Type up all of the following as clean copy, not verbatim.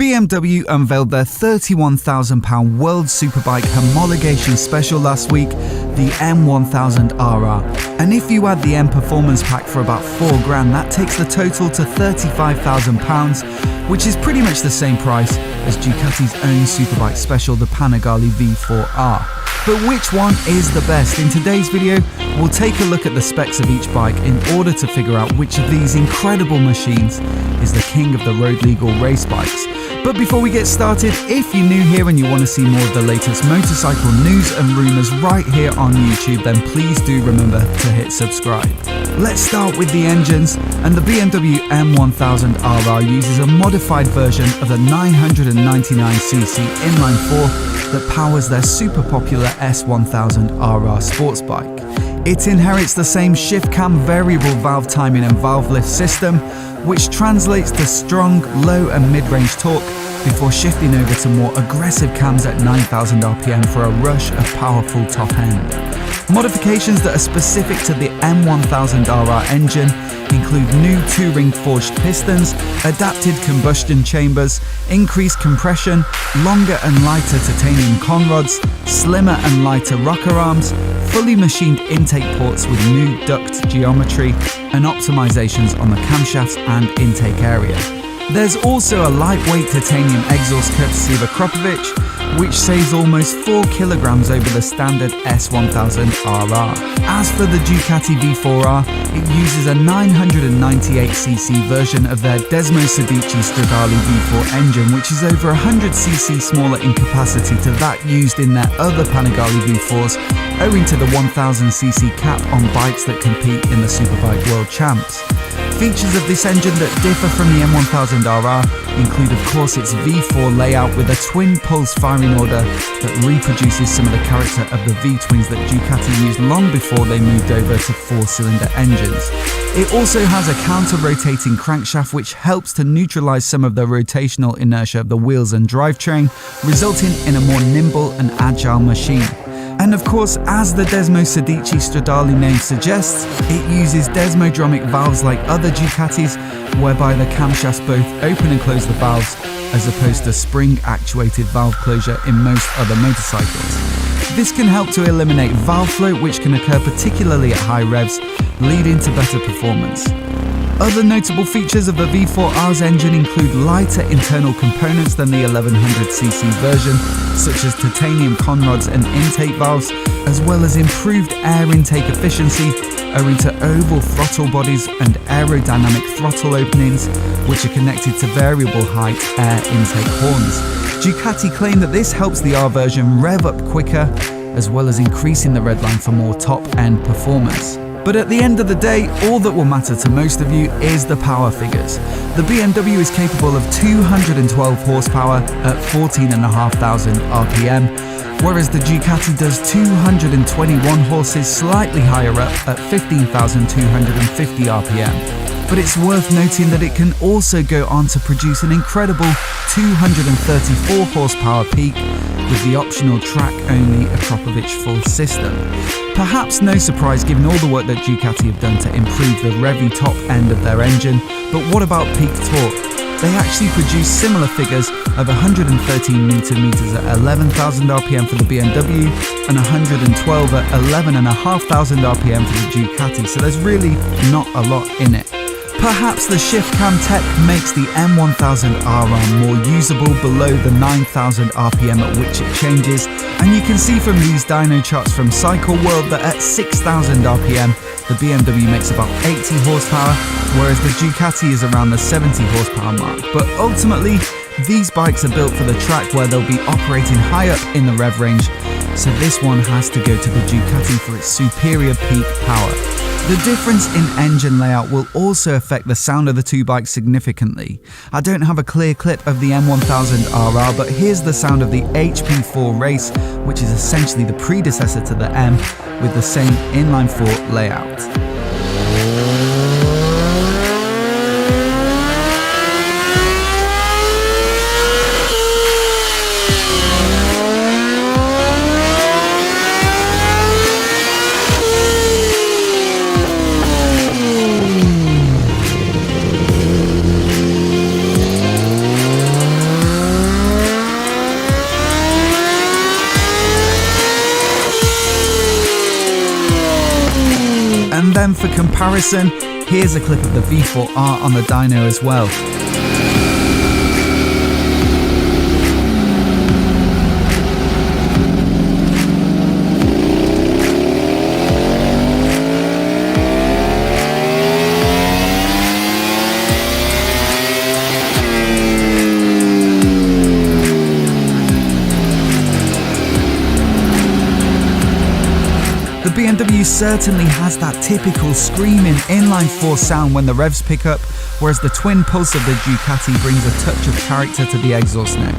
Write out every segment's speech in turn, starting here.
BMW unveiled their £31,000 World Superbike homologation special last week, the M1000RR. And if you add the M Performance Pack for about £4,000, that takes the total to £35,000, which is pretty much the same price as Ducati's own superbike special, the Panigale V4R. But which one is the best? In today's video, we'll take a look at the specs of each bike in order to figure out which of these incredible machines is the king of the road legal race bikes. But before we get started, if you're new here and you want to see more of the latest motorcycle news and rumours right here on YouTube, then please do remember to hit subscribe. Let's start with the engines, and the BMW M1000RR uses a modified version of the 999cc inline-4 that powers their super popular S1000RR sports bike. It inherits the same shift cam variable valve timing and valve lift system, which translates to strong low and mid-range torque before shifting over to more aggressive cams at 9,000 RPM for a rush of powerful top end. Modifications that are specific to the M1000RR engine include new 2-ring forged pistons, adapted combustion chambers, increased compression, longer and lighter titanium conrods, slimmer and lighter rocker arms, fully machined intake ports with new duct geometry, and optimizations on the camshafts and intake area. There's also a lightweight titanium exhaust courtesy of a Kropovic, which saves almost 4 kilograms over the standard S1000RR. As for the Ducati V4R, it uses a 998cc version of their Desmo Sedici Stradale V4 engine, which is over 100cc smaller in capacity to that used in their other Panigale V4s, owing to the 1000cc cap on bikes that compete in the Superbike World Champs. Features of this engine that differ from the M1000RR include, of course, its V4 layout with a twin pulse firing order that reproduces some of the character of the V-twins that Ducati used long before they moved over to 4-cylinder engines. It also has a counter-rotating crankshaft which helps to neutralize some of the rotational inertia of the wheels and drivetrain, resulting in a more nimble and agile machine. And of course, as the Desmo Sedici Stradale name suggests, it uses desmodromic valves like other Ducatis, whereby the camshafts both open and close the valves, as opposed to spring-actuated valve closure in most other motorcycles. This can help to eliminate valve float, which can occur particularly at high revs, leading to better performance. Other notable features of the V4R's engine include lighter internal components than the 1100cc version, such as titanium conrods and intake valves, as well as improved air intake efficiency owing to oval throttle bodies and aerodynamic throttle openings, which are connected to variable height air intake horns. Ducati claim that this helps the R version rev up quicker, as well as increasing the redline for more top-end performance. But at the end of the day, all that will matter to most of you is the power figures. The BMW is capable of 212 horsepower at 14,500 RPM, whereas the Ducati does 221 horses slightly higher up at 15,250 RPM. But it's worth noting that it can also go on to produce an incredible 234 horsepower peak with the optional track-only Kropovic full system. Perhaps no surprise given all the work that Ducati have done to improve the revvy top end of their engine, but what about peak torque? They actually produce similar figures of 113 Nm at 11,000 RPM for the BMW and 112 at 11,500 RPM for the Ducati, so there's really not a lot in it. Perhaps the shift cam tech makes the M1000RR more usable below the 9,000 RPM at which it changes, and you can see from these dyno charts from Cycle World that at 6,000 RPM the BMW makes about 80 horsepower, whereas the Ducati is around the 70 horsepower mark. But ultimately, these bikes are built for the track where they'll be operating high up in the rev range, so this one has to go to the Ducati for its superior peak power. The difference in engine layout will also affect the sound of the two bikes significantly. I don't have a clear clip of the M1000RR, but here's the sound of the HP4 Race, which is essentially the predecessor to the M, with the same inline-4 layout. for comparison, here's a clip of the V4R on the dyno as well. The BMW certainly has that typical screaming inline-4 sound when the revs pick up, whereas the twin pulse of the Ducati brings a touch of character to the exhaust note.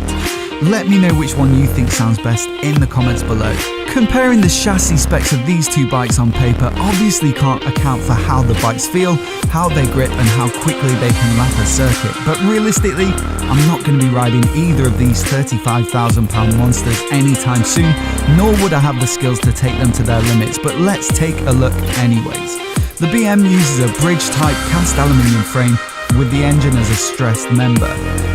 Let me know which one you think sounds best in the comments below. Comparing the chassis specs of these two bikes on paper obviously can't account for how the bikes feel, how they grip and how quickly they can lap a circuit, but realistically, I'm not going to be riding either of these £35,000 monsters anytime soon, nor would I have the skills to take them to their limits, but let's take a look anyways. The BM uses a bridge-type cast aluminium frame with the engine as a stressed member.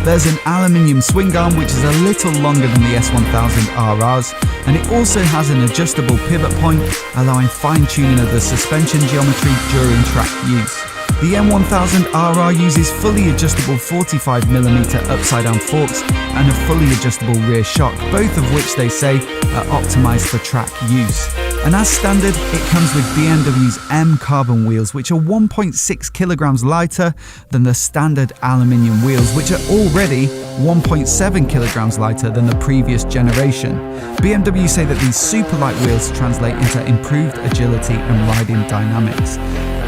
There's an aluminium swing arm which is a little longer than the S1000RRs, and it also has an adjustable pivot point, allowing fine-tuning of the suspension geometry during track use. The M1000RR uses fully adjustable 45mm upside-down forks and a fully adjustable rear shock, both of which they say are optimized for track use. And as standard, it comes with BMW's M carbon wheels, which are 1.6 kilograms lighter than the standard aluminium wheels, which are already 1.7 kilograms lighter than the previous generation. BMW say that these super light wheels translate into improved agility and riding dynamics.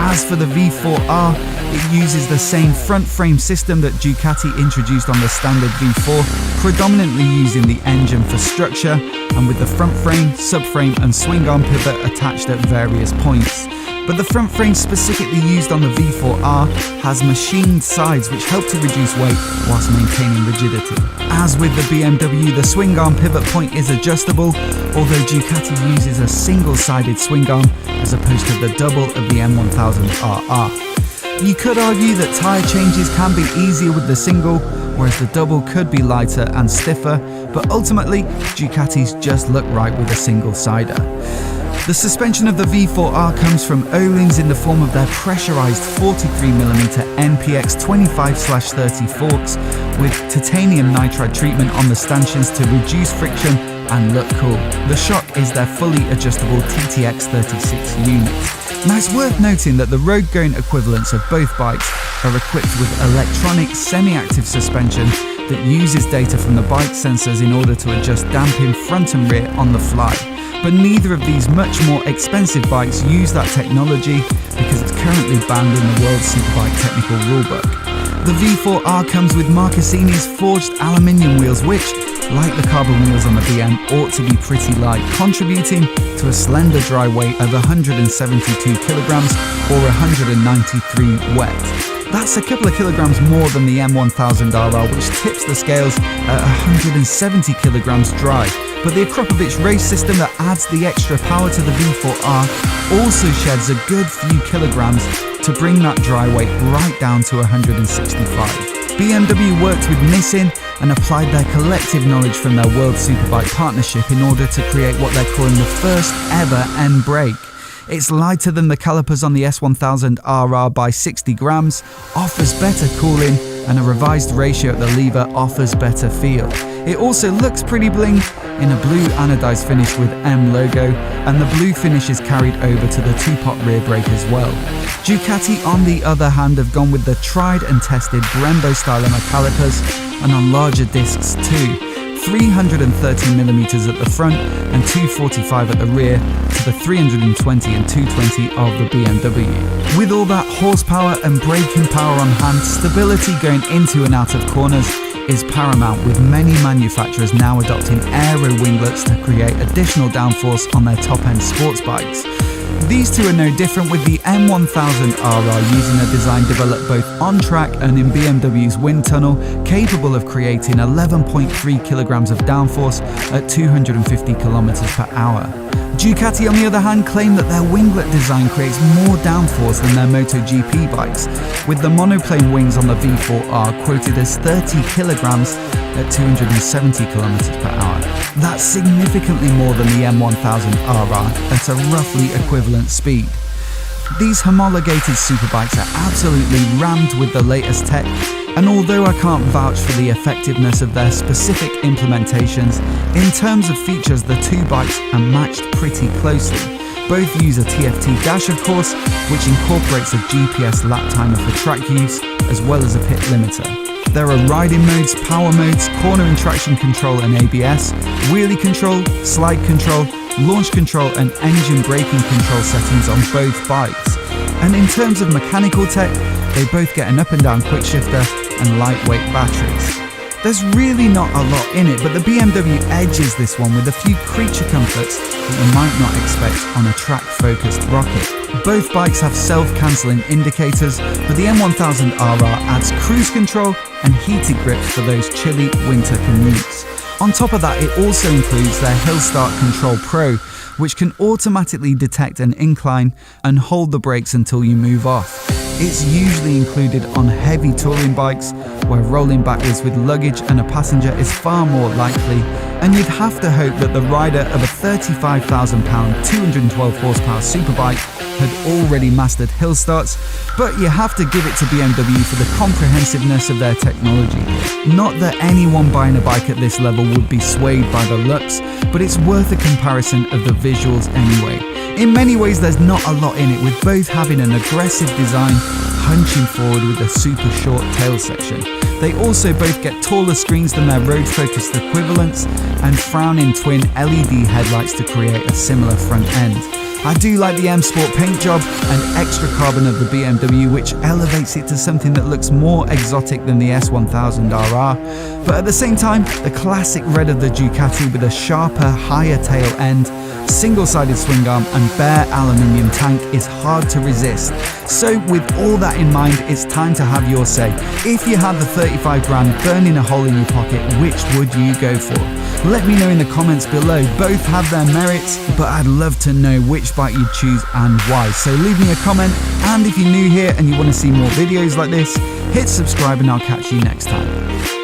As for the V4R, it uses the same front frame system that Ducati introduced on the standard V4, predominantly using the engine for structure and with the front frame, subframe and swing arm pivot attached at various points. But the front frame specifically used on the V4R has machined sides which help to reduce weight whilst maintaining rigidity. As with the BMW, the swing arm pivot point is adjustable, although Ducati uses a single-sided swing arm as opposed to the double of the M1000RR. You could argue that tyre changes can be easier with the single, whereas the double could be lighter and stiffer, but ultimately Ducatis just look right with a single-sider. The suspension of the V4R comes from Öhlins in the form of their pressurized 43mm NPX 25/30 forks with titanium nitride treatment on the stanchions to reduce friction and look cool. The shock is their fully adjustable TTX 36 unit. Now it's worth noting that the road-going equivalents of both bikes are equipped with electronic semi-active suspension that uses data from the bike sensors in order to adjust damping front and rear on the fly. But neither of these much more expensive bikes use that technology because it's currently banned in the World Superbike Technical Rulebook. The V4R comes with Marcassini's forged aluminium wheels which, like the carbon wheels on the BM, ought to be pretty light, contributing to a slender dry weight of 172 kilograms or 193 wet. That's a couple of kilograms more than the M1000RR, which tips the scales at 170 kilograms dry. But the Akropovich race system that adds the extra power to the V4R also sheds a good few kilograms to bring that dry weight right down to 165. BMW worked with Nissin and applied their collective knowledge from their World Superbike partnership in order to create what they're calling the first ever M brake. It's lighter than the calipers on the S1000RR by 60 grams, offers better cooling, and a revised ratio at the lever offers better feel. It also looks pretty bling in a blue anodized finish with M logo, and the blue finish is carried over to the two-pot rear brake as well. Ducati, on the other hand, have gone with the tried and tested Brembo stylomer calipers and on larger discs too. 330mm at the front and 245 at the rear to the 320 and 220 of the BMW. With all that horsepower and braking power on hand, stability going into and out of corners is paramount, with many manufacturers now adopting aero winglets to create additional downforce on their top-end sports bikes. These two are no different, with the M1000RR using a design developed both on track and in BMW's wind tunnel, capable of creating 11.3 kilograms of downforce at 250 kilometers per hour. Ducati, on the other hand, claim that their winglet design creates more downforce than their MotoGP bikes, with the monoplane wings on the V4R quoted as 30 kilograms at 270 kilometers per hour. That's significantly more than the M1000RR at a roughly equivalent speed. These homologated superbikes are absolutely rammed with the latest tech, and although I can't vouch for the effectiveness of their specific implementations, in terms of features the two bikes are matched pretty closely. Both use a TFT dash, of course, which incorporates a GPS lap timer for track use, as well as a pit limiter. There are riding modes, power modes, corner and traction control and ABS, wheelie control, slide control, launch control and engine braking control settings on both bikes. And in terms of mechanical tech, they both get an up and down quick shifter and lightweight batteries. There's really not a lot in it, but the BMW edges this one with a few creature comforts that you might not expect on a track-focused rocket. Both bikes have self-cancelling indicators, but the M1000RR adds cruise control and heated grips for those chilly winter commutes. On top of that, it also includes their Hill Start Control Pro, which can automatically detect an incline and hold the brakes until you move off. It's usually included on heavy touring bikes, where rolling backwards with luggage and a passenger is far more likely, and you'd have to hope that the rider of a £35,000 212 horsepower superbike had already mastered hill starts, but you have to give it to BMW for the comprehensiveness of their technology. Not that anyone buying a bike at this level would be swayed by the looks, but it's worth a comparison of the visuals anyway. In many ways there's not a lot in it, with both having an aggressive design, hunching forward with a super short tail section. They also both get taller screens than their road-focused equivalents and frowning twin LED headlights to create a similar front end. I do like the M Sport paint job and extra carbon of the BMW, which elevates it to something that looks more exotic than the S1000RR, but at the same time, the classic red of the Ducati with a sharper, higher tail end, single-sided swing arm and bare aluminium tank is hard to resist. So with all that in mind, it's time to have your say. If you had the 35 grand burning a hole in your pocket, which would you go for? Let me know in the comments below. Both have their merits, but I'd love to know which bike you'd choose and why. So leave me a comment, and if you're new here and you want to see more videos like this, hit subscribe and I'll catch you next time.